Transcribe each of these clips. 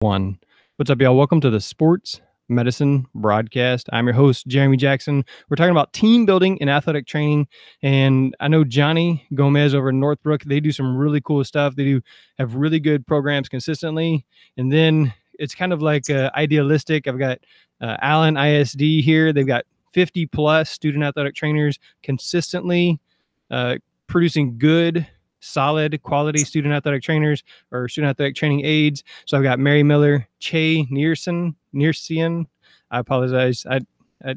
One. What's up, y'all? Welcome to the Sports Medicine Broadcast. I'm your host, Jeremy Jackson. We're talking about team building and athletic training. And I know Johnny Gomez over in Northbrook, they do some really cool stuff. They do have really good programs consistently. And then it's kind of like idealistic. I've got Allen ISD here. They've got 50 plus student athletic trainers consistently producing good, solid, quality student athletic trainers or student athletic training aides. So I've got Mary Miller, Che Nearsian. I apologize. I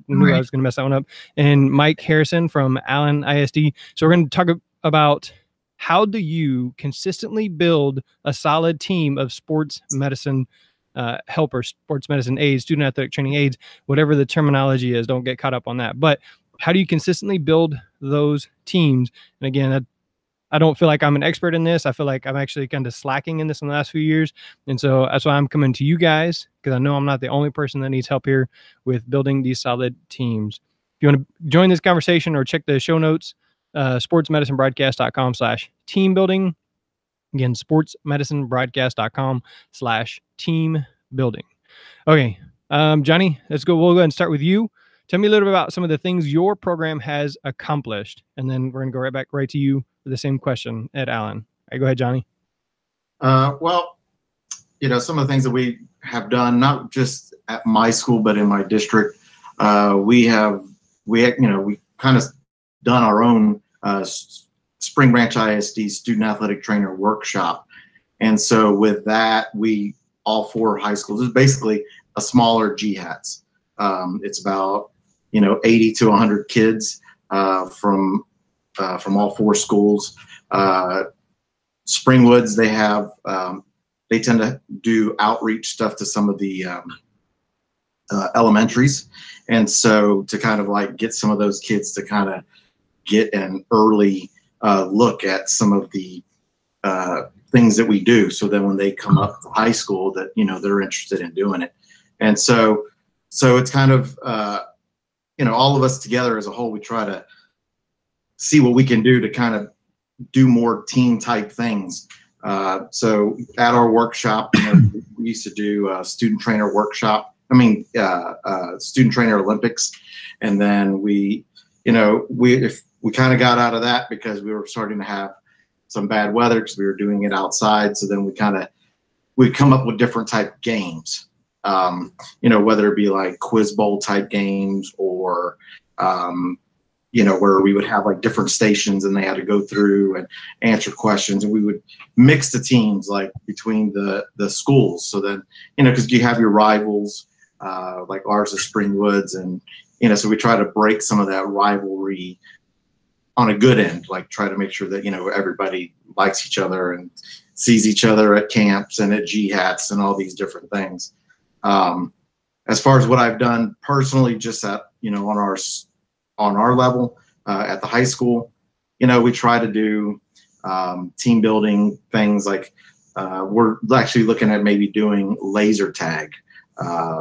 knew I was going to mess that one up. And Mike Harrison from Allen ISD. So we're going to talk about how do you consistently build a solid team of sports medicine helpers, sports medicine aides, student athletic training aides, whatever the terminology is. Don't get caught up on that. But how do you consistently build those teams? And again, I don't feel like I'm an expert in this. I feel like I'm actually kind of slacking in this in the last few years. And so that's why I'm coming to you guys, because I know I'm not the only person that needs help here with building these solid teams. If you want to join this conversation or check the show notes, sportsmedicinebroadcast.com/team building. Again, sportsmedicinebroadcast.com/team building. Okay, Johnny, let's go. We'll go ahead and start with you. Tell me a little bit about some of the things your program has accomplished, and then we're going to go right to you for the same question at Allen. All right, go ahead, Johnny. Well, some of the things that we have done, not just at my school, but in my district, we kind of done our own Spring Branch ISD Student Athletic Trainer Workshop. And so with that, all four high schools, is basically a smaller GHATS. It's about 80 to 100 kids from all four schools. Springwoods, they tend to do outreach stuff to some of the elementaries, and so to kind of like get some of those kids to kind of get an early look at some of the things that we do, so then when they come up to high school, that they're interested in doing it. And so it's kind of all of us together as a whole, we try to see what we can do to kind of do more team type things. So at our workshop, we used to do a student trainer workshop. Student trainer Olympics. And then we kind of got out of that because we were starting to have some bad weather because we were doing it outside. So then we'd come up with different type games, whether it be like quiz bowl type games or, where we would have like different stations and they had to go through and answer questions, and we would mix the teams like between the schools. So then, because you have your rivals, like ours is Springwoods, and, so we try to break some of that rivalry on a good end, like try to make sure that, everybody likes each other and sees each other at camps and at GHATs and all these different things. As far as what I've done personally, just at, on our level at the high school, we try to do team building things like we're actually looking at maybe doing laser tag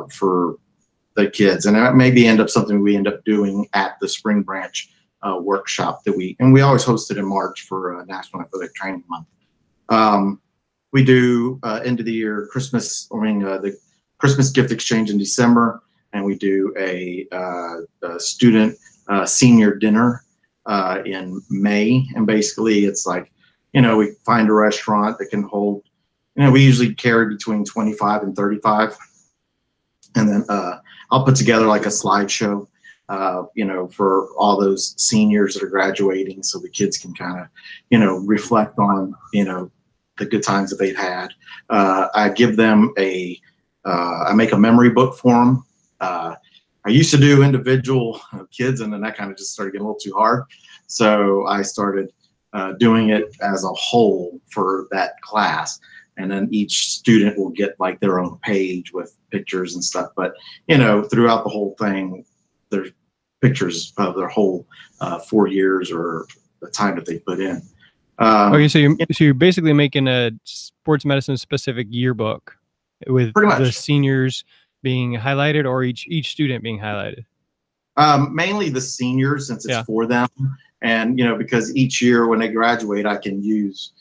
for the kids, and that maybe something we end up doing at the Spring Branch workshop that we always host it in March for National Athletic Training Month. We do end of the year Christmas, the Christmas gift exchange in December, and we do a student senior dinner in May. And basically it's like, we find a restaurant that can hold, we usually carry between 25 and 35. And then I'll put together like a slideshow, for all those seniors that are graduating, so the kids can kind of, reflect on, the good times that they've had. I give them I make a memory book for them. I used to do individual kids, and then that kind of just started getting a little too hard. So I started doing it as a whole for that class. And then each student will get like their own page with pictures and stuff. But, throughout the whole thing, there's pictures of their whole 4 years or the time that they put in. Okay, so you're basically making a sports medicine specific yearbook with the seniors being highlighted, or each student being highlighted? Mainly the seniors, since it's for them. And, because each year when they graduate, I can use,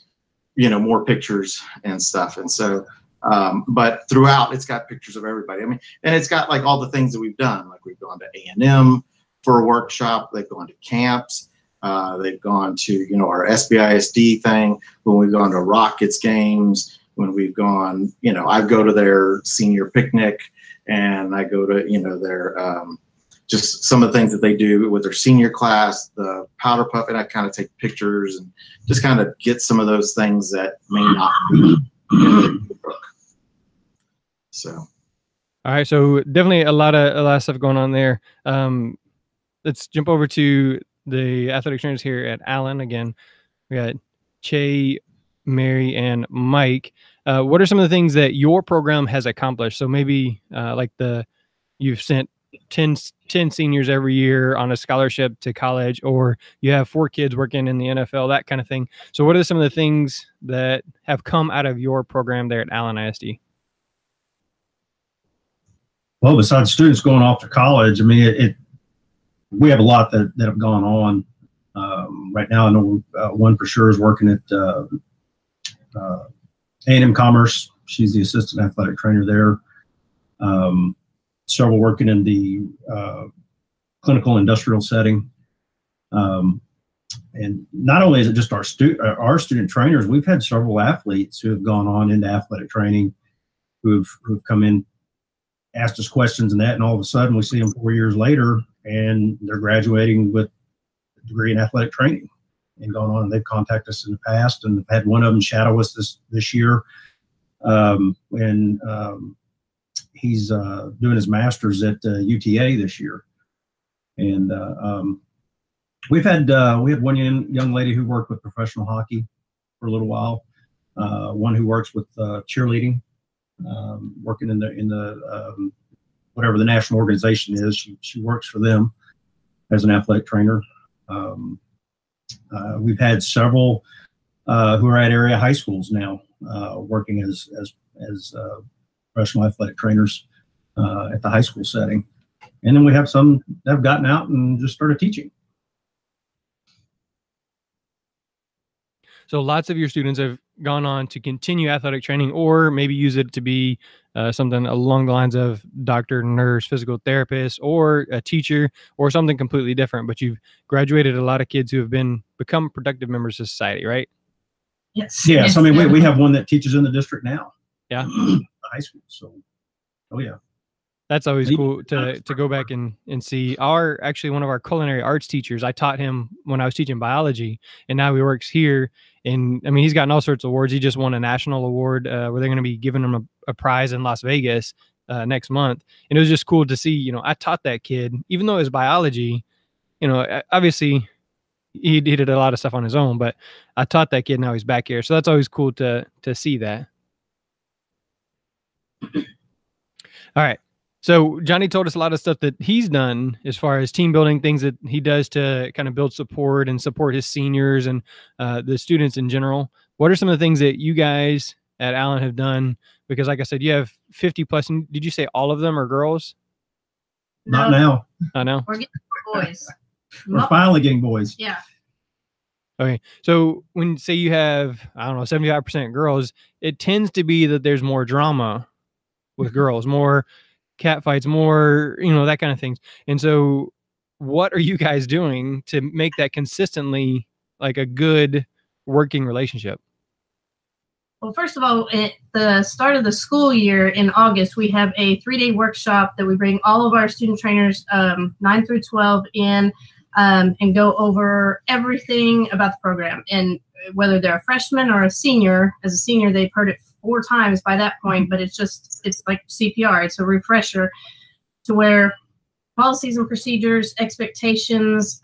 more pictures and stuff. And so But throughout, it's got pictures of everybody. I mean, and it's got like all the things that we've done. Like we've gone to A&M for a workshop. They've gone to camps. They've gone to, you know, our SBISD thing. When we've gone to Rockets games, when we've gone, you know, I go to their senior picnic, and I go to, you know, their just some of the things that they do with their senior class, the powder puff, and I kind of take pictures and just kind of get some of those things that may not be in the book. So, all right, so definitely a lot of stuff going on there. Let's jump over to the athletic trainers here at Allen. Again, we got Che, Mary, and Mike. What are some of the things that your program has accomplished? So maybe like you've sent 10 seniors every year on a scholarship to college, or you have 4 kids working in the NFL, that kind of thing. So what are some of the things that have come out of your program there at Allen ISD? Well, besides students going off to college, I mean, we have a lot that have gone on. Right now, I know one for sure is working at A&M Commerce. She's the assistant athletic trainer there. Several working in the clinical industrial setting. And not only is it just our student trainers, we've had several athletes who have gone on into athletic training who've come in, asked us questions and that, and all of a sudden we see them 4 years later and they're graduating with a degree in athletic training and going on, and they've contacted us in the past, and had one of them shadow us this year. He's doing his master's at UTA this year. And we had one young lady who worked with professional hockey for a little while, one who works with cheerleading, working in the whatever the national organization is. She works for them as an athletic trainer. We've had several who are at area high schools now, working as professional athletic trainers at the high school setting. And then we have some that have gotten out and just started teaching. So lots of your students have gone on to continue athletic training, or maybe use it to be something along the lines of doctor, nurse, physical therapist, or a teacher, or something completely different. But you've graduated a lot of kids who have become productive members of society, right? Yes. Yeah. So I mean, we have one that teaches in the district now. Yeah. High school. So, oh yeah. That's always cool to go back and see. Actually, one of our culinary arts teachers, I taught him when I was teaching biology, and now he works here. And I mean, he's gotten all sorts of awards. He just won a national award where they're going to be giving him a prize in Las Vegas next month. And it was just cool to see, you know, I taught that kid, even though it was biology, you know, obviously he did a lot of stuff on his own, but I taught that kid, now he's back here. So that's always cool to see that. All right. So Johnny told us a lot of stuff that he's done as far as team building, things that he does to kind of build support and support his seniors and the students in general. What are some of the things that you guys at Allen have done? Because like I said, you have 50 plus. And did you say all of them are girls? Not now. I know. We're getting boys. We're finally getting boys. Yeah. Okay. So when say you have, I don't know, 75% girls, it tends to be that there's more drama with girls, more cat fights, more, you know, that kind of things. And so what are you guys doing to make that consistently like a good working relationship? Well, first of all, at the start of the school year in August, we have a 3-day workshop that we bring all of our student trainers 9 through 12 in and go over everything about the program. And whether they're a freshman or a senior, as a senior, they've heard it 4 times by that point, but it's like CPR. It's a refresher to where policies and procedures, expectations,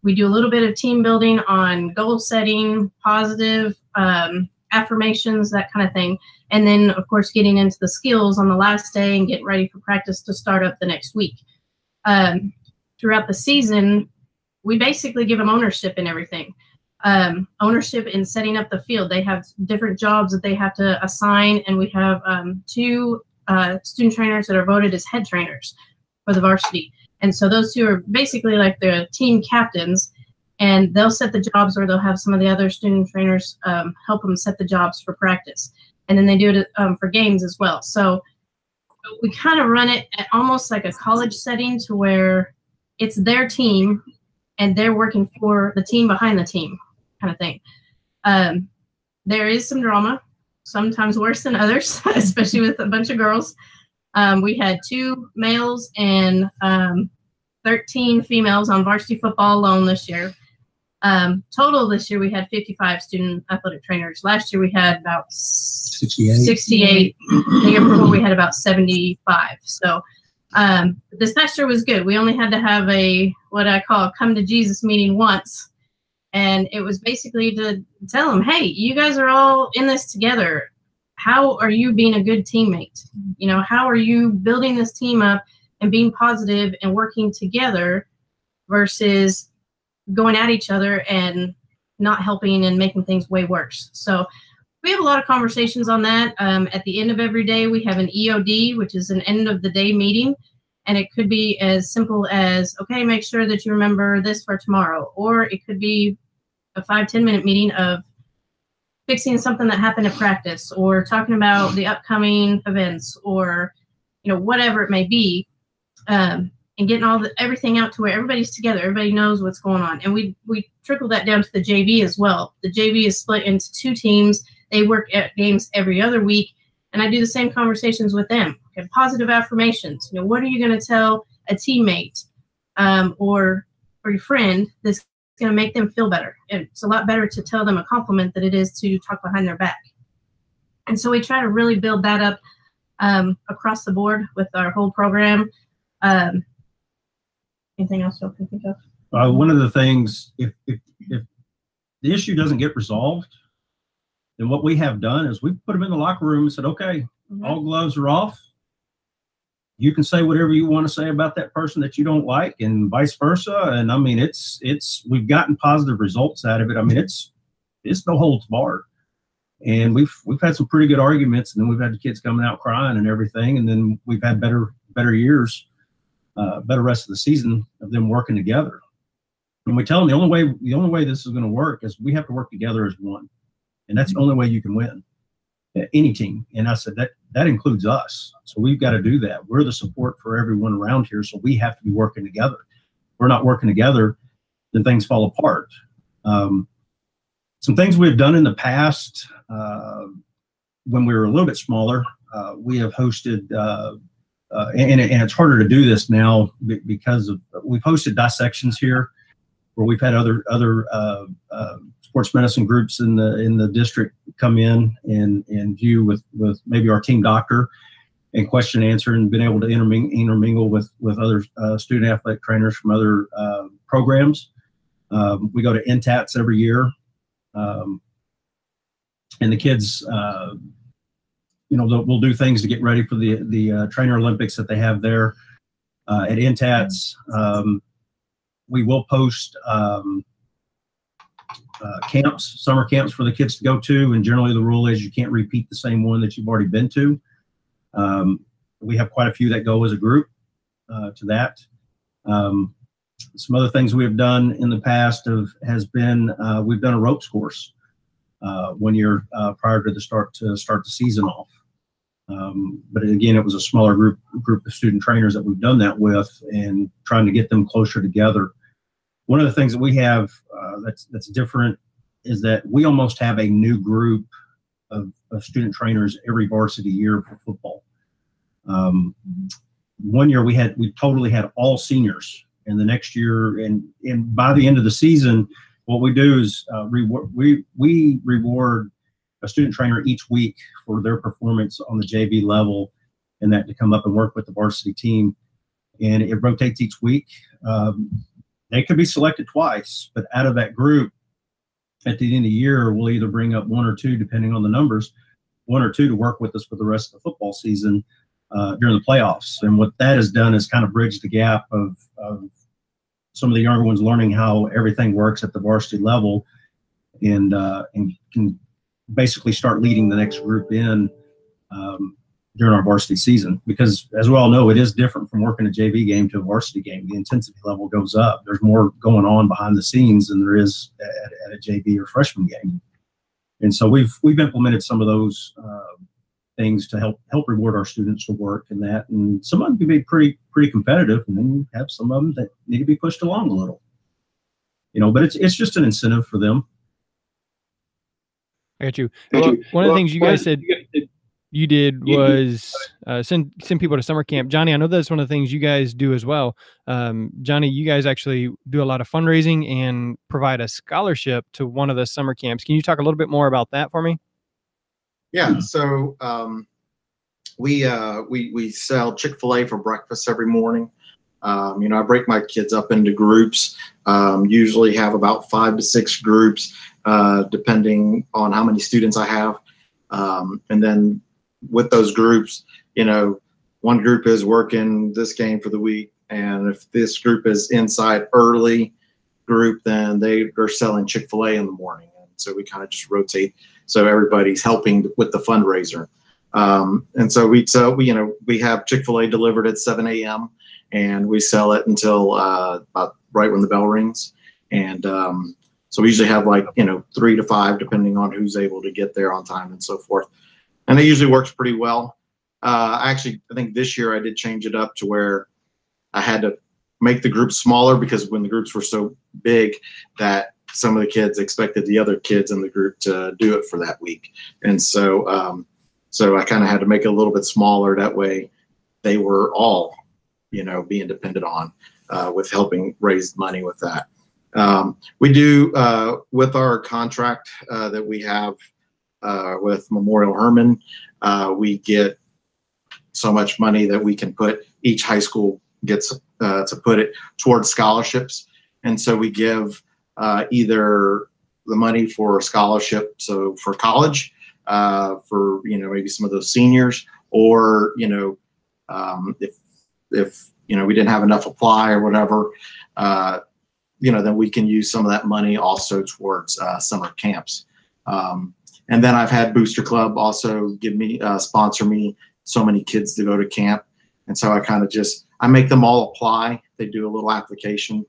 we do a little bit of team building on goal setting, positive affirmations, that kind of thing. And then, of course, getting into the skills on the last day and getting ready for practice to start up the next week. Throughout the season, we basically give them ownership in everything. Ownership in setting up the field. They have different jobs that they have to assign, and we have 2 student trainers that are voted as head trainers for the varsity. And so those 2 are basically like the team captains, and they'll set the jobs, or they'll have some of the other student trainers help them set the jobs for practice. and then they do it for games as well. So we kind of run it at almost like a college setting, to where it's their team and they're working for the team behind the team kind of thing. There is some drama, sometimes worse than others, especially with a bunch of girls. We had 2 males and 13 females on varsity football alone this year. Total this year, we had 55 student athletic trainers. Last year, we had about 68. The year before, we had about 75. So this past year was good. We only had to have what I call a come to Jesus meeting once. And it was basically to tell them, hey, you guys are all in this together. How are you being a good teammate? You know, how are you building this team up and being positive and working together versus going at each other and not helping and making things way worse? So we have a lot of conversations on that. At the end of every day, we have an EOD, which is an end of the day meeting. And it could be as simple as, okay, make sure that you remember this for tomorrow. Or it could be a 5-10 minute meeting of fixing something that happened at practice, or talking about the upcoming events, or, you know, whatever it may be, and getting everything out to where everybody's together, everybody knows what's going on. And we trickle that down to the JV as well. The JV is split into 2 teams. They work at games every other week, and I do the same conversations with them. Okay, positive affirmations. You know, what are you going to tell a teammate or your friend that's going to make them feel better? It's a lot better to tell them a compliment than it is to talk behind their back. And so we try to really build that up across the board with our whole program. Anything else you can think of? One of the things, if the issue doesn't get resolved, then what we have done is we put them in the locker room and said, okay, all gloves are off. You can say whatever you want to say about that person that you don't like, and vice versa. And I mean, we've gotten positive results out of it. I mean, it's no holds barred. And we've had some pretty good arguments, and then we've had the kids coming out crying and everything. And then we've had better years, better rest of the season of them working together. And we tell them the only way this is going to work is we have to work together as one. And that's the only way you can win. Any team. And I said that includes us. So we've got to do that. We're the support for everyone around here. So we have to be working together. If we're not working together, then things fall apart. Some things we've done in the past, when we were a little bit smaller, we have hosted, and it's harder to do this now because we've hosted dissections here, where we've had other sports medicine groups in the district come in and view with maybe our team doctor and question and answer, and been able to intermingle with other student athletic trainers from other programs. We go to NTATS every year, and the kids, we'll do things to get ready for the Trainer Olympics that they have there at NTATS. We will post summer camps for the kids to go to, and generally the rule is you can't repeat the same one that you've already been to. We have quite a few that go as a group to that. Some other things we have done in the past has been we've done a ropes course 1 year prior to the start the season off. But again, it was a smaller group of student trainers that we've done that with, and trying to get them closer together. One of the things that we have that's different is that we almost have a new group of student trainers every varsity year for football. 1 year we totally had all seniors, and the next year, and by the end of the season, what we do is we reward a student trainer each week for their performance on the JV level, and that to come up and work with the varsity team. And it rotates each week. They could be selected twice, but out of that group, at the end of the year, we'll either bring up 1 or 2, depending on the numbers, 1 or 2 to work with us for the rest of the football season during the playoffs. And what that has done is kind of bridge the gap of some of the younger ones learning how everything works at the varsity level, and can basically start leading the next group in during our varsity season. Because as we all know, it is different from working a JV game to a varsity game. The intensity level goes up. There's more going on behind the scenes than there is at a JV or freshman game. And so we've implemented some of those things to help reward our students to work and that. And some of them can be pretty competitive, and then you have some of them that need to be pushed along a little. But it's just an incentive for them. I got you. Well, one of the things you guys said you did was send people to summer camp. Johnny, I know that's one of the things you guys do as well. Johnny, you guys actually do a lot of fundraising and provide a scholarship to one of the summer camps. Can you talk a little bit more about that for me? Yeah. So we sell Chick-fil-A for breakfast every morning. I break my kids up into groups. Usually have about 5 to 6 groups, depending on how many students I have. And then with those groups, one group is working this game for the week. And if this group is inside early group, then they're selling Chick-fil-A in the morning. And so we kind of just rotate. So everybody's helping with the fundraiser. And so we have Chick-fil-A delivered at 7 a.m. and we sell it until about right when the bell rings. And so we usually have 3 to 5, depending on who's able to get there on time and so forth. And it usually works pretty well. I think this year I did change it up to where I had to make the groups smaller, because when the groups were so big that some of the kids expected the other kids in the group to do it for that week. And so I kind of had to make it a little bit smaller. That way they were all, being depended on with helping raise money with that. We do, with our contract that we have with Memorial Hermann, we get so much money that we can put, each high school gets to put it towards scholarships. And so we give either the money for a scholarship, so for college, for maybe some of those seniors, or if we didn't have enough apply or whatever, then we can use some of that money also towards summer camps. And then I've had Booster Club also give me sponsor me so many kids to go to camp, and so I kind of I make them all apply. They do a little application.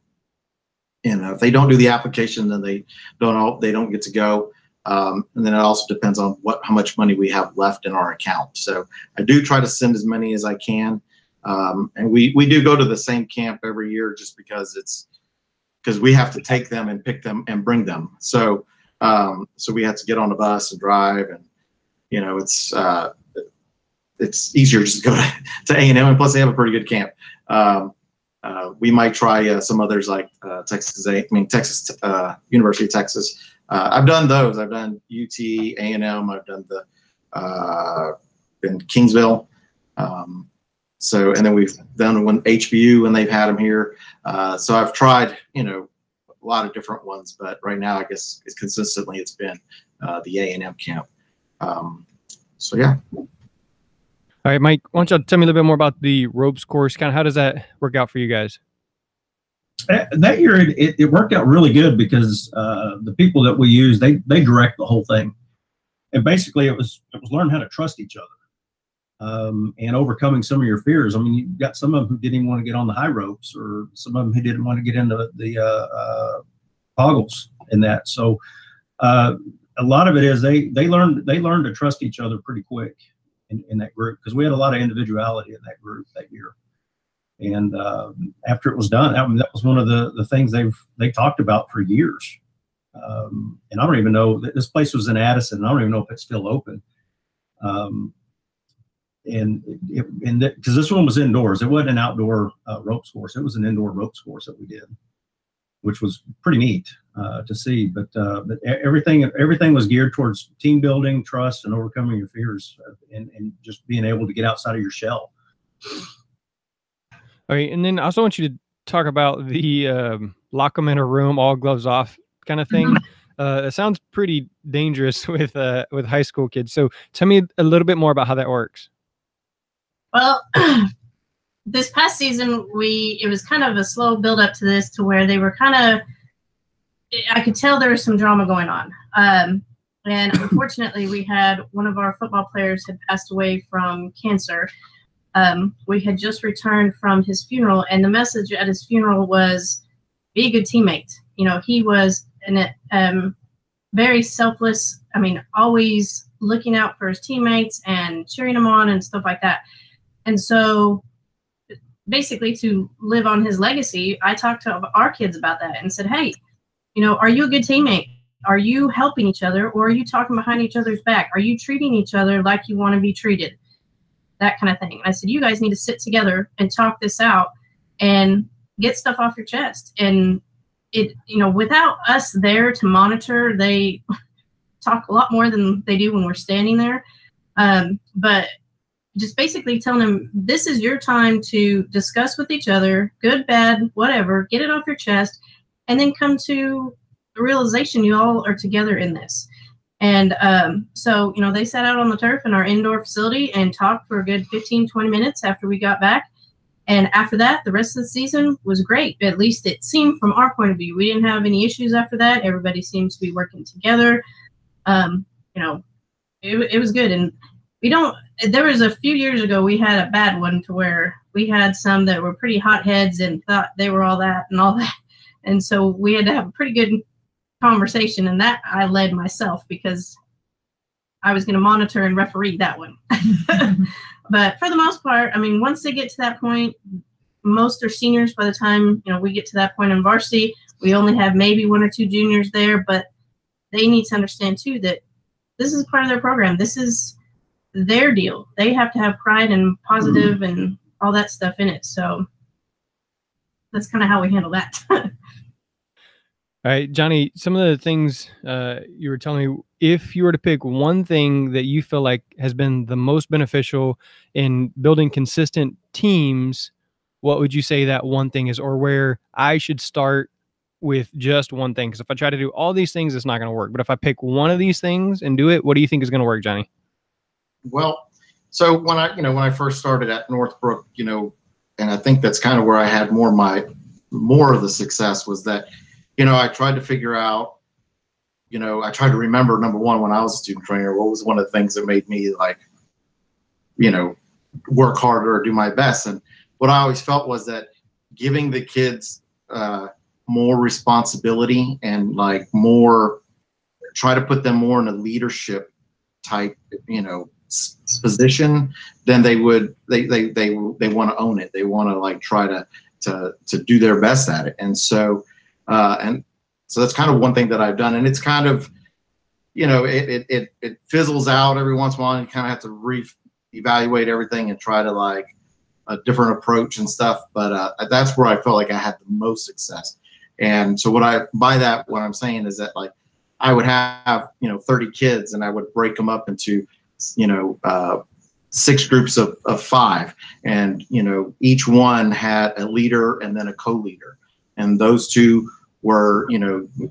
And if they don't do the application, then they don't get to go. And then it also depends on how much money we have left in our account. So I do try to send as many as I can. And we do go to the same camp every year, just because we have to take them and pick them and bring them. So we have to get on a bus and drive, and it's easier just to go to A&M, and plus they have a pretty good camp. We might try some others like Texas, University of Texas. I've done those. I've done UT, A&M. I've done in Kingsville. And then we've done one HBU when they've had them here. So I've tried, a lot of different ones, but right now I guess it's been the A&M camp. So yeah. All right, Mike, why don't you tell me a little bit more about the ropes course? Kind of how does that work out for you guys? That year, it worked out really good, because the people that we use, they direct the whole thing. And basically it was learn how to trust each other and overcoming some of your fears. I mean, you got some of them who didn't even want to get on the high ropes, or some of them who didn't want to get into the toggles and that. So a lot of it is they learned to trust each other pretty quick in that group, because we had a lot of individuality in that group that year. And after it was done, that was one of the things they talked about for years. And I don't even know, this place was in Addison, and I don't even know if it's still open. Because this one was indoors, it wasn't an outdoor ropes course. It was an indoor ropes course that we did, which was pretty neat to see. But everything was geared towards team building, trust, and overcoming your fears, and just being able to get outside of your shell. All right, and then I also want you to talk about the lock them in a room, all gloves off kind of thing. It sounds pretty dangerous with high school kids. So tell me a little bit more about how that works. Well, this past season, it was kind of a slow build up to this, to where they were I could tell there was some drama going on. And unfortunately, we had one of our football players had passed away from cancer. We had just returned from his funeral, and the message at his funeral was, be a good teammate. He was a very selfless I mean, always looking out for his teammates and cheering them on and stuff like that. And so basically, to live on his legacy, I talked to our kids about that and said, hey, are you a good teammate? Are you helping each other, or are you talking behind each other's back? Are you treating each other like you want to be treated? That kind of thing. And I said, you guys need to sit together and talk this out and get stuff off your chest. And it, without us there to monitor, they talk a lot more than they do when we're standing there. But just basically telling them, this is your time to discuss with each other, good, bad, whatever, get it off your chest, and then come to the realization you all are together in this. And so, they sat out on the turf in our indoor facility and talked for a good 15, 20 minutes after we got back. And after that, the rest of the season was great. At least it seemed from our point of view. We didn't have any issues after that. Everybody seems to be working together. It was good. And there was a few years ago, we had a bad one to where we had some that were pretty hotheads and thought they were all that and all that. And so we had to have a pretty good conversation, and that I led myself because I was going to monitor and referee that one. But for the most part, I mean, once they get to that point, most are seniors by the time, we get to that point in varsity. We only have maybe 1 or 2 juniors there, but they need to understand too that this is part of their program. This is their deal. They have to have pride and positive and all that stuff in it. So that's kind of how we handle that. All right, Johnny, some of the things you were telling me, if you were to pick one thing that you feel like has been the most beneficial in building consistent teams, what would you say that one thing is, or where I should start with just one thing? Because if I try to do all these things, it's not going to work. But if I pick one of these things and do it, what do you think is going to work, Johnny? Well, so when I first started at Northbrook, and I think that's kind of where I had more of the success was that, I tried to figure out, I tried to remember, number one, when I was a student trainer, what was one of the things that made me work harder or do my best. And what I always felt was that giving the kids more responsibility and try to put them more in a leadership type, position, then they want to own it. They want to try to do their best at it. And so that's kind of one thing that I've done. And it's kind of, it fizzles out every once in a while. And you kind of have to reevaluate everything and try to a different approach and stuff. But that's where I felt like I had the most success. And so what I'm saying is that I would have, 30 kids, and I would break them up into, 6 groups of 5. And, each one had a leader and then a co-leader. And those 2 were,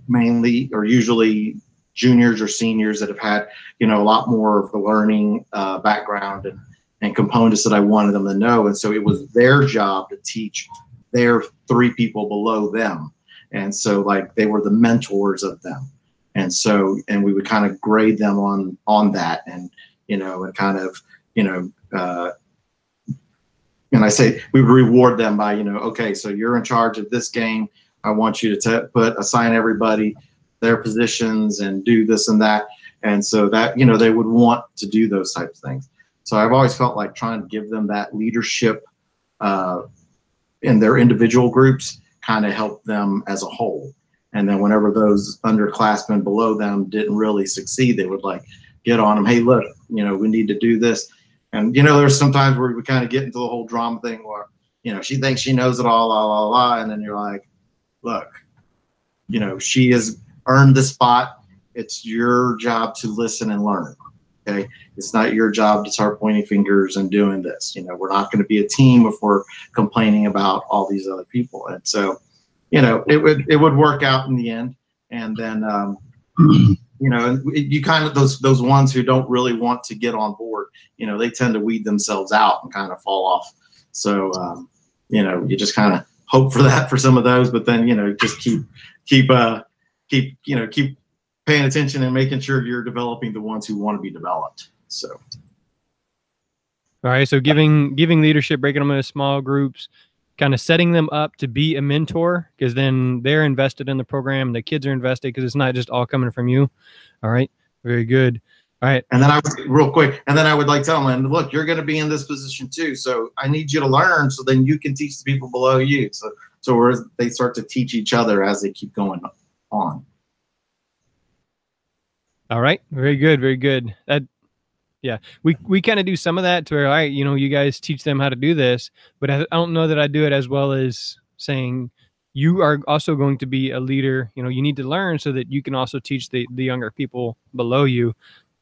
mainly or usually juniors or seniors that have had, a lot more of the learning background and components that I wanted them to know. And so it was their job to teach their 3 people below them. And so they were the mentors of them. And so, and we would kind of grade them on that and, and kind of, and I say we would reward them by, okay, so you're in charge of this game. I want you to assign everybody their positions and do this and that. And so that, they would want to do those types of things. So I've always felt like trying to give them that leadership in their individual groups kind of help them as a whole. And then whenever those underclassmen below them didn't really succeed, they would get on them. Hey, look, we need to do this. And, there's sometimes where we kind of get into the whole drama thing where, she thinks she knows it all, la, la, la. And then you're like, look, she has earned the spot. It's your job to listen and learn. Okay. It's not your job to start pointing fingers and doing this. We're not going to be a team if we're complaining about all these other people. And so, it would work out in the end. And then, you kind of, those ones who don't really want to get on board, they tend to weed themselves out and kind of fall off. So, you just kind of hope for that for some of those, but then, just keep paying attention and making sure you're developing the ones who want to be developed. So. All right. So giving leadership, breaking them into small groups, kind of setting them up to be a mentor, because then they're invested in the program. The kids are invested because it's not just all coming from you. All right. Very good. All right. And then I would, real quick, and then I would like tell them, and look, you're going to be in this position too. So I need you to learn so then you can teach the people below you. So they start to teach each other as they keep going on. All right. Very good. Very good. Yeah, we kind of do some of that to where, all right, you know, you guys teach them how to do this, but I don't know that I do it as well as saying you are also going to be a leader. You know, you need to learn so that you can also teach the younger people below you.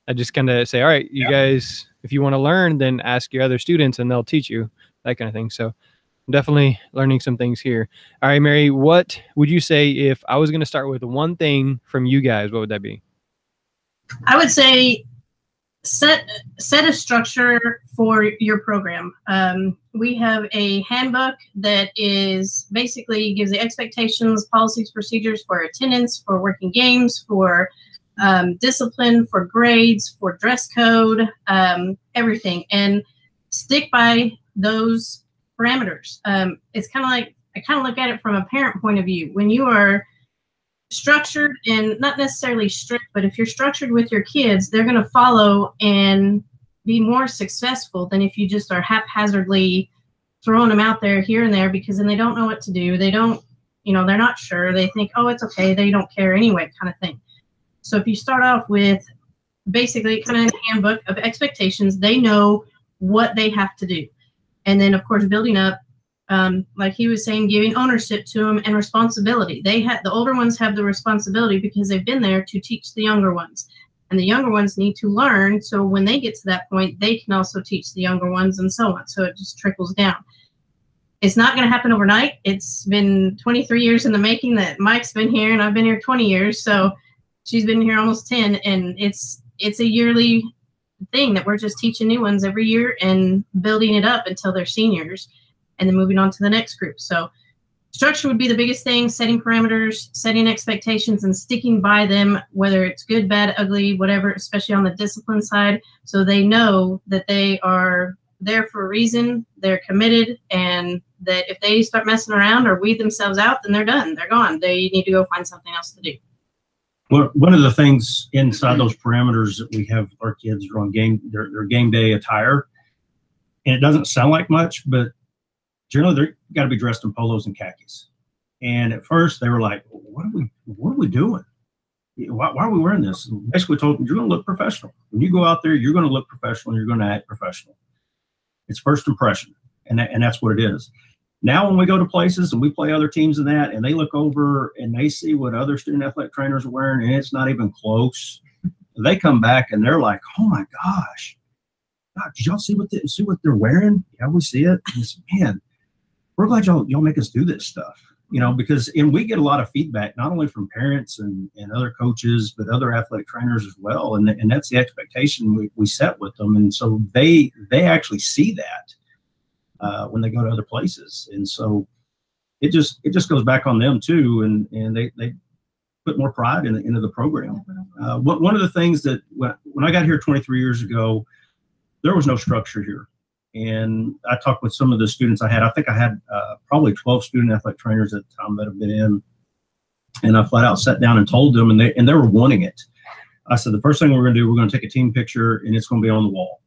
I just kind of say, all right, you guys, if you want to learn, then ask your other students and they'll teach you, that kind of thing. So I'm definitely learning some things here. All right, Mary, what would you say if I was going to start with one thing from you guys, what would that be? I would say set a structure for your program. We have a handbook that is basically gives the expectations, policies, procedures for attendance, for working games, for discipline, for grades, for dress code, everything, and stick by those parameters. It's kind of like, I kind of look at it from a parent point of view. When you are structured and not necessarily strict, but if you're structured with your kids, they're going to follow and be more successful than if you just are haphazardly throwing them out there here and there, because then they don't know what to do. They don't, you know, they're not sure. They think, oh, it's okay. They don't care anyway, kind of thing. So if you start off with basically kind of a handbook of expectations, they know what they have to do. And then, of course, building up, like he was saying, giving ownership to them and responsibility. The older ones have the responsibility because they've been there to teach the younger ones. And the younger ones need to learn. So when they get to that point, they can also teach the younger ones and so on. So it just trickles down. It's not going to happen overnight. It's been 23 years in the making that Mike's been here, and I've been here 20 years. So she's been here almost 10. And it's a yearly thing that we're just teaching new ones every year and building it up until they're seniors, and then moving on to the next group. So structure would be the biggest thing, setting parameters, setting expectations, and sticking by them, whether it's good, bad, ugly, whatever, especially on the discipline side, so they know that they are there for a reason, they're committed, and that if they start messing around or weed themselves out, then they're done, they're gone. They need to go find something else to do. Well, one of the things inside those parameters that we have our kids are on their game day attire, and it doesn't sound like much, but generally they're got to be dressed in polos and khakis. And at first they were like, what are we doing? Why are we wearing this? And basically told them, you're going to look professional. When you go out there, you're going to look professional and you're going to act professional. It's first impression. And that's what it is. Now, when we go to places and we play other teams in that, and they look over and they see what other student athletic trainers are wearing, and it's not even close, they come back and they're like, oh my gosh, God, did y'all see what they're wearing? Yeah, we see it. And it's, man, we're glad y'all make us do this stuff, you know, and we get a lot of feedback, not only from parents and other coaches, but other athletic trainers as well. And that's the expectation we set with them. And so they actually see that when they go to other places. And so it just goes back on them too. And they put more pride into the program. One of the things that when I got here 23 years ago, there was no structure here. And I talked with some of the students I think I had probably 12 student athletic trainers at the time that have been in. And I flat out sat down and told them, and they were wanting it. I said, the first thing we're going to do, we're going to take a team picture, and it's going to be on the wall.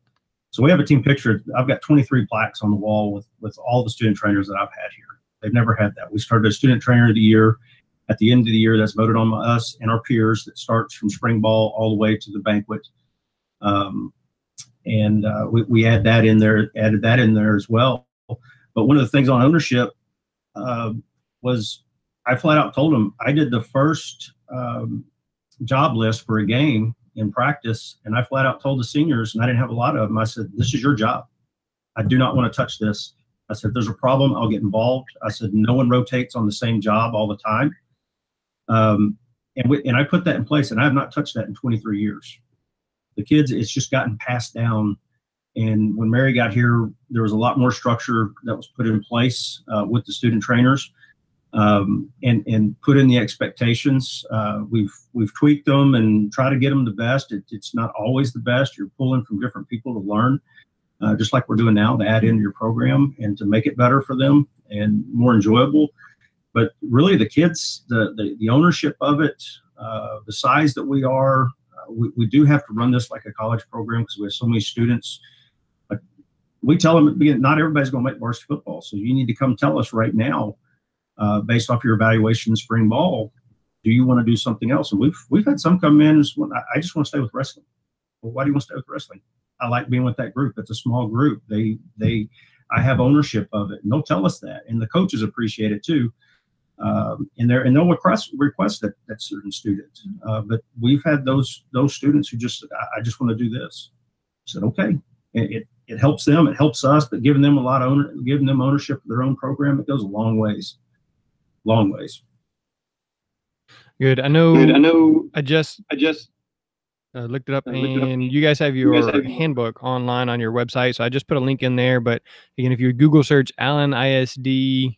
So we have a team picture. I've got 23 plaques on the wall with all the student trainers that I've had here. They've never had that. We started a student trainer of the year. At the end of the year, that's voted on by us and our peers. That starts from spring ball all the way to the banquet. And we added that in there as well. But one of the things on ownership was I flat out told them I did the first job list for a game in practice, and I flat out told the seniors, and I didn't have a lot of them, I said, this is your job. I do not want to touch this. I said, if there's a problem, I'll get involved. I said, no one rotates on the same job all the time. And I put that in place, and I have not touched that in 23 years. The kids, it's just gotten passed down. And when Mary got here, there was a lot more structure that was put in place with the student trainers and put in the expectations. We've tweaked them and try to get them the best. It's not always the best. You're pulling from different people to learn, just like we're doing now, to add into your program and to make it better for them and more enjoyable. But really the kids, the ownership of it, the size that we are, we do have to run this like a college program because we have so many students. But we tell them at the beginning, not everybody's going to make varsity football. So you need to come tell us right now, based off your evaluation in spring ball, do you want to do something else? And we've had some come in and say, I just want to stay with wrestling. Well, why do you want to stay with wrestling? I like being with that group. It's a small group. I have ownership of it. And they'll tell us that. And the coaches appreciate it too. And they'll request that certain students. But we've had those students who just, I just want to do this. I said, okay. It helps them. It helps us, but giving them giving them ownership of their own program, it goes a long ways. Long ways. Good. I know. I just looked it up, and you guys have your handbook online on your website. So I just put a link in there. But again, if you Google search Allen ISD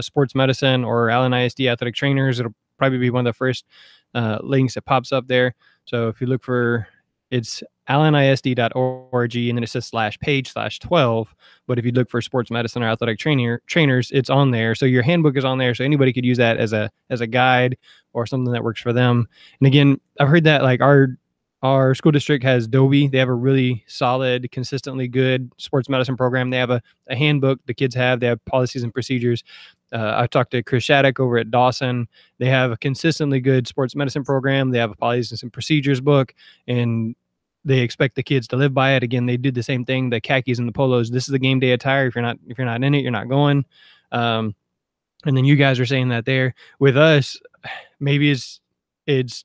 sports medicine or Allen ISD athletic trainers, it'll probably be one of the first links that pops up there. So if you look for, it's allenisd.org, and then it says /page/12. But if you look for sports medicine or athletic trainers, it's on there. So your handbook is on there. So anybody could use that as a guide or something that works for them. And again, I've heard that like our school district has Dobie. They have a really solid, consistently good sports medicine program. They have a handbook the kids have. They have policies and procedures. I talked to Chris Shattuck over at Dawson. They have a consistently good sports medicine program. They have a policies and procedures book, and they expect the kids to live by it. Again, they did the same thing, the khakis and the polos. This is the game day attire. If you're not in it, you're not going. And then you guys are saying that there. With us, maybe it's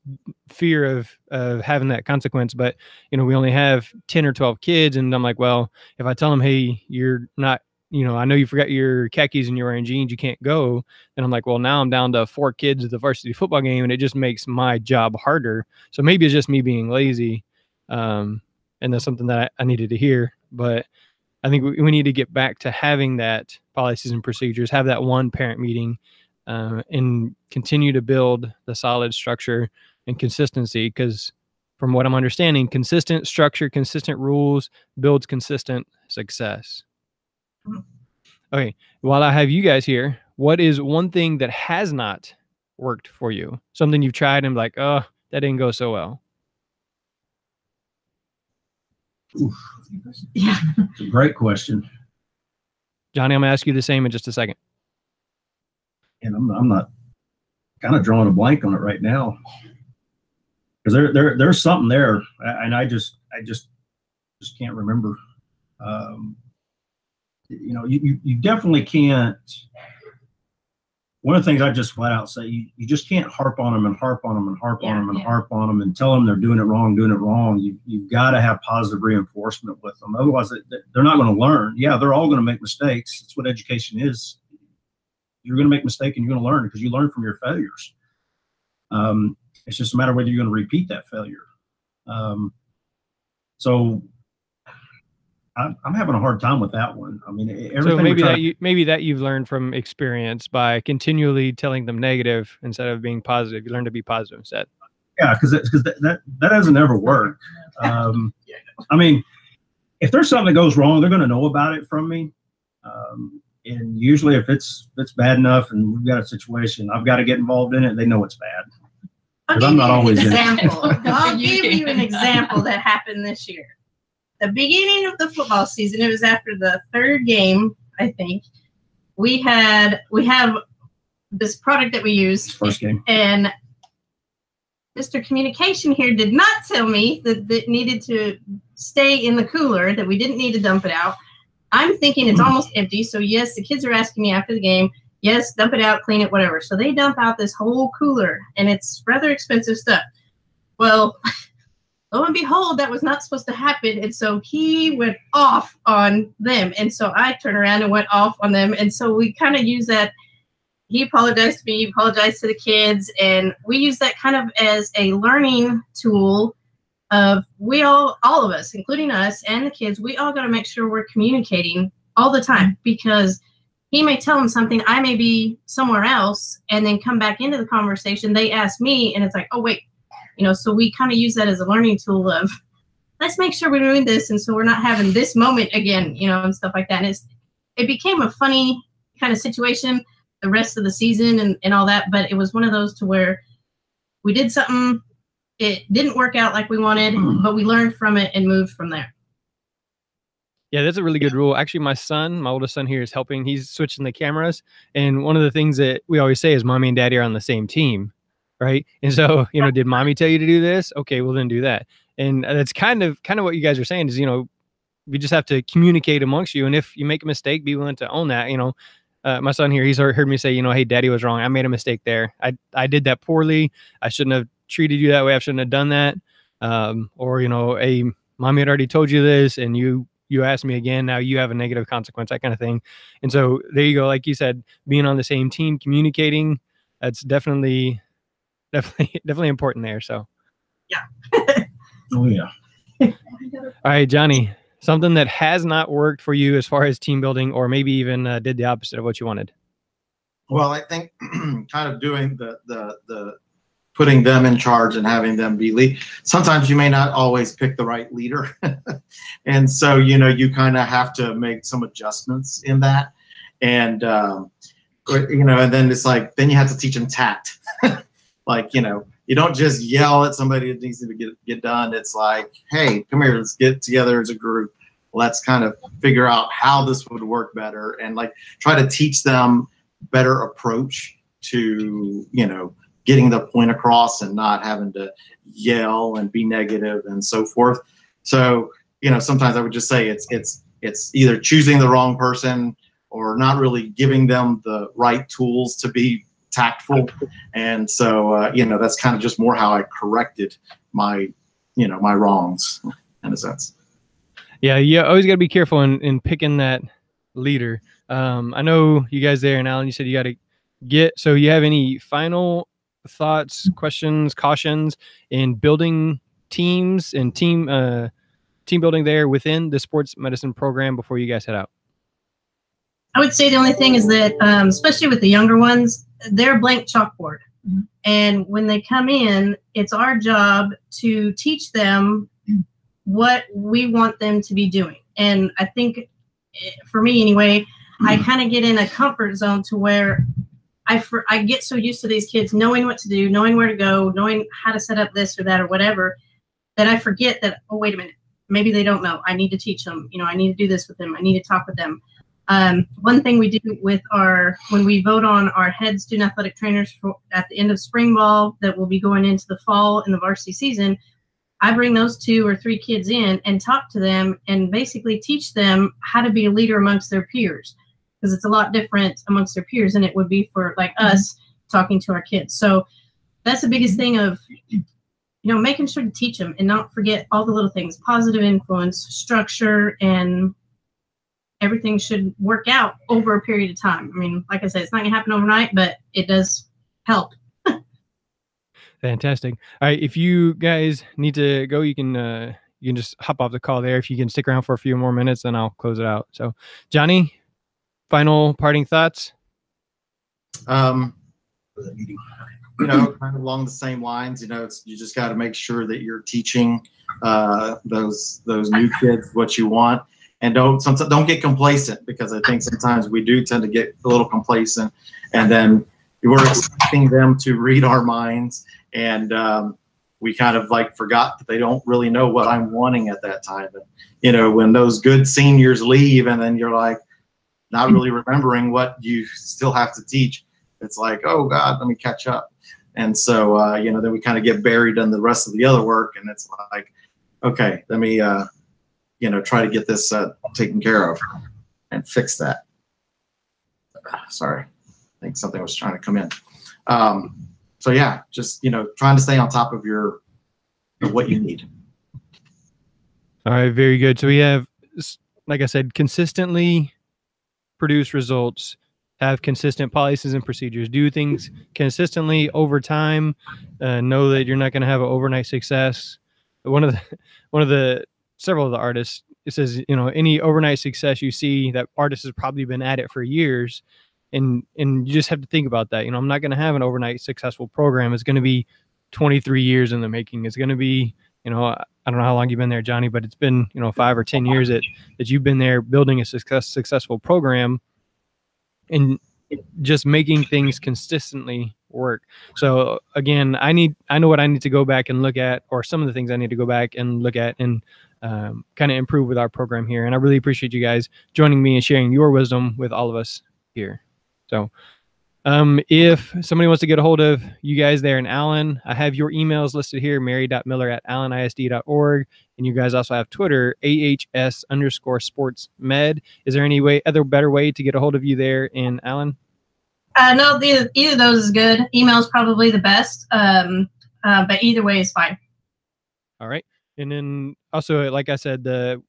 fear of having that consequence, but we only have 10 or 12 kids. And I'm like, well, if I tell them, hey, you're not, I know you forgot your khakis and you're wearing jeans, you can't go. And I'm like, well, now I'm down to 4 kids at the varsity football game, and it just makes my job harder. So maybe it's just me being lazy. And that's something that I needed to hear, but I think we need to get back to having that policies and procedures, have that one parent meeting, and continue to build the solid structure and consistency. Because from what I'm understanding, consistent structure, consistent rules builds consistent success. Okay. While I have you guys here, what is one thing that has not worked for you? Something you've tried and like, oh, that didn't go so well. Oof. Yeah, it's a great question, Johnny. I'm gonna ask you the same in just a second. And I'm not kind of drawing a blank on it right now because there's something there, and I just can't remember. You definitely can't. One of the things I just flat out say, you just can't harp on them and harp on them and harp on them and harp on them and tell them they're doing it wrong. You've got to have positive reinforcement with them. Otherwise, they're not going to learn. Yeah, they're all going to make mistakes. That's what education is. You're going to make mistakes and you're going to learn because you learn from your failures. It's just a matter of whether you're going to repeat that failure. So I'm having a hard time with that one. I mean, everything. So maybe that you've learned from experience by continually telling them negative instead of being positive. You learn to be positive instead. Yeah, because that doesn't ever work. I mean, if there's something that goes wrong, they're going to know about it from me. And usually, if it's bad enough and we've got a situation, I've got to get involved in it. They know it's bad because I'm not always in it. I'll give you an example that happened this year. The beginning of the football season, it was after the 3rd game, I think. We have this product that we use. First game. And Mr. Communication here did not tell me that it needed to stay in the cooler, that we didn't need to dump it out. I'm thinking it's almost empty. So yes, the kids are asking me after the game, yes, dump it out, clean it, whatever. So they dump out this whole cooler, and it's rather expensive stuff. Well, lo and behold, that was not supposed to happen. And so he went off on them. And so I turned around and went off on them. And so we kind of use that. He apologized to me, he apologized to the kids. And we use that kind of as a learning tool of all of us, including us and the kids, we all got to make sure we're communicating all the time, because he may tell them something, I may be somewhere else, and then come back into the conversation. They ask me, and it's like, oh, wait. So we kind of use that as a learning tool of, let's make sure we're doing this, and so we're not having this moment again, and stuff like that. And it became a funny kind of situation the rest of the season and all that, but it was one of those to where we did something it didn't work out like we wanted, but we learned from it and moved from there. Yeah, that's a really good rule. Actually, my oldest son here is helping. He's switching the cameras. And one of the things that we always say is mommy and daddy are on the same team, right? And so, did mommy tell you to do this? Okay, well then do that. And that's kind of what you guys are saying is, we just have to communicate amongst you. And if you make a mistake, be willing to own that. My son here, he's heard me say, hey, daddy was wrong. I made a mistake there. I did that poorly. I shouldn't have treated you that way. I shouldn't have done that. Or, hey, mommy had already told you this and you asked me again, now you have a negative consequence, that kind of thing. And so there you go. Like you said, being on the same team, communicating, that's definitely important there. So. Yeah. Oh yeah. All right, Johnny, something that has not worked for you as far as team building, or maybe even did the opposite of what you wanted. Well, I think kind of doing the putting them in charge and having them be lead. Sometimes you may not always pick the right leader. And so, you kind of have to make some adjustments in that. And, and then it's like, then you have to teach them tact. Like, you don't just yell at somebody that needs to get done. It's like, hey, come here, let's get together as a group. Let's kind of figure out how this would work better and like try to teach them better approach to, getting the point across and not having to yell and be negative and so forth. So, sometimes I would just say it's either choosing the wrong person or not really giving them the right tools to be tactful. And so, that's kind of just more how I corrected my wrongs in a sense. Yeah. You always got to be careful in picking that leader. I know you guys there, and Alan, you said you got to so you have any final thoughts, questions, cautions in building teams and team building there within the sports medicine program before you guys head out? I would say the only thing is that, especially with the younger ones, they're a blank chalkboard. Mm-hmm. And when they come in, it's our job to teach them what we want them to be doing. And I think for me anyway, I kind of get in a comfort zone to where I get so used to these kids knowing what to do, knowing where to go, knowing how to set up this or that or whatever, that I forget that, oh, wait a minute, maybe they don't know. I need to teach them. I need to do this with them. I need to talk with them. One thing we do with when we vote on our head student athletic trainers at the end of spring ball that will be going into the fall in the varsity season, I bring those 2 or 3 kids in and talk to them and basically teach them how to be a leader amongst their peers, because it's a lot different amongst their peers than it would be for like us talking to our kids. So that's the biggest thing of, making sure to teach them and not forget all the little things, positive influence, structure, and everything should work out over a period of time. I mean, like I said, it's not going to happen overnight, but it does help. Fantastic. All right. If you guys need to go, you can just hop off the call there. If you can stick around for a few more minutes, then I'll close it out. So, Johnny, final parting thoughts? Kind of along the same lines, you just got to make sure that you're teaching those new kids what you want. And don't get complacent, because I think sometimes we do tend to get a little complacent, and then we're expecting them to read our minds, and we kind of like forgot that they don't really know what I'm wanting at that time. And when those good seniors leave, and then you're like not really remembering what you still have to teach, it's like, oh God, let me catch up. And so then we kind of get buried in the rest of the other work, and it's like, okay, let me try to get this taken care of and fix that. Sorry, I think something was trying to come in. So yeah, just, trying to stay on top of what you need. All right, very good. So we have, like I said, consistently produce results, have consistent policies and procedures, do things consistently over time, know that you're not going to have an overnight success. One of the several of the artists, it says, any overnight success you see, that artist has probably been at it for years. And you just have to think about that. I'm not going to have an overnight successful program. It's going to be 23 years in the making. It's going to be, I don't know how long you've been there, Johnny, but it's been, 5 or 10 years that you've been there building a successful program. And just making things consistently work. So again, I know what I need to go back and look at, or some of the things I need to go back and look at and kind of improve with our program here. And I really appreciate you guys joining me and sharing your wisdom with all of us here. So if somebody wants to get a hold of you guys there in Allen, I have your emails listed here, mary.miller@allenisd.org. And you guys also have Twitter, AHS_sportsmed. Is there any better way to get a hold of you there in Allen? No, either of those is good. Email is probably the best, but either way is fine. All right. And then also, like I said, the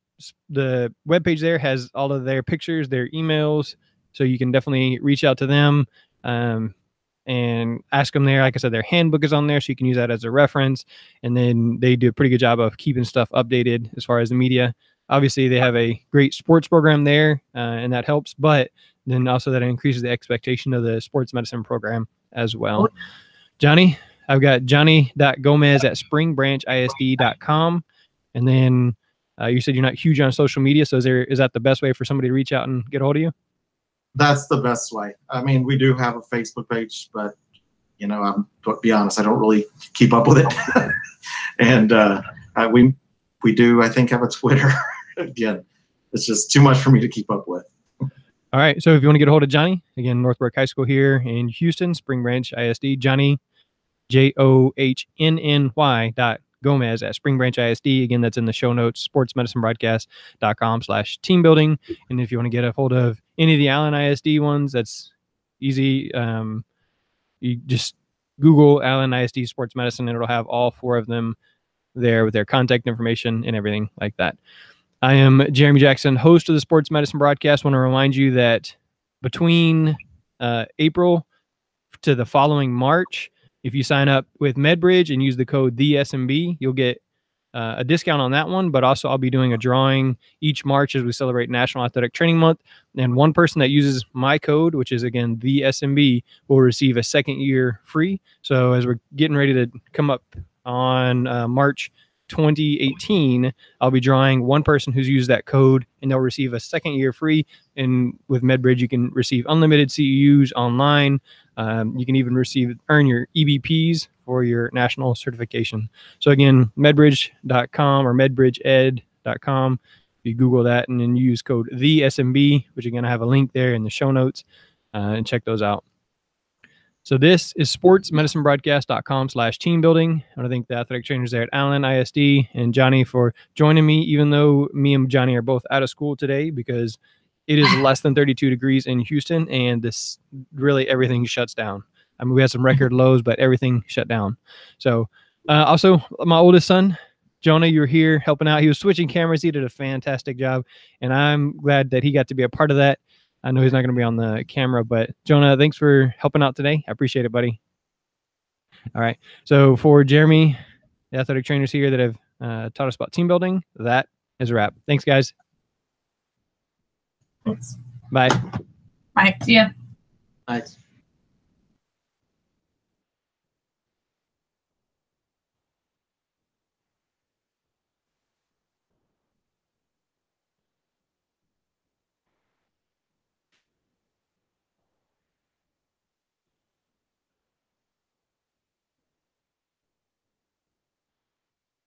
webpage there has all of their pictures, their emails, so you can definitely reach out to them and ask them there. Like I said, their handbook is on there, so you can use that as a reference. And then they do a pretty good job of keeping stuff updated as far as the media. Obviously, they have a great sports program there, and that helps. But then also that increases the expectation of the sports medicine program as well. Johnny, I've got johnny.gomez@springbrancisd.com. And then you said you're not huge on social media. So is that the best way for somebody to reach out and get a hold of you? That's the best way. I mean, we do have a Facebook page, but to be honest, I don't really keep up with it. And we do, I think, have a Twitter. Again, it's just too much for me to keep up with. All right. So if you want to get a hold of Johnny, again, Northbrook High School here in Houston, Spring Branch ISD, Johnny, JOHNNY.Gomez@Spring Branch ISD. Again, that's in the show notes, sportsmedicinebroadcast.com/teambuilding. And if you want to get a hold of any of the Allen ISD ones, that's easy. You just Google Allen ISD Sports Medicine, and it'll have all 4 of them there with their contact information and everything like that. I am Jeremy Jackson, host of the Sports Medicine Broadcast. I want to remind you that between April to the following March, if you sign up with MedBridge and use the code THESMB, you'll get a discount on that one. But also, I'll be doing a drawing each March as we celebrate National Athletic Training Month. And one person that uses my code, which is, again, THESMB, will receive a second year free. So as we're getting ready to come up on March 2018, I'll be drawing one person who's used that code, and they'll receive a second year free. And with MedBridge, you can receive unlimited CEUs online. You can even earn your EBPs for your national certification. So again, medbridge.com or medbridgeed.com. If you Google that and then use code THESMB, which again, I have a link there in the show notes, and check those out. So this is sportsmedicinebroadcast.com/teambuilding. I want to thank the athletic trainers there at Allen ISD and Johnny for joining me, even though me and Johnny are both out of school today because it is less than 32 degrees in Houston, and everything shuts down. I mean, we had some record lows, but everything shut down. So also, my oldest son, Jonah, you're here helping out. He was switching cameras. He did a fantastic job, and I'm glad that he got to be a part of that. I know he's not going to be on the camera, but Jonah, thanks for helping out today. I appreciate it, buddy. All right. So for Jeremy, the athletic trainers here that have taught us about team building, that is a wrap. Thanks, guys. Thanks. Bye. Bye. See ya. Thanks.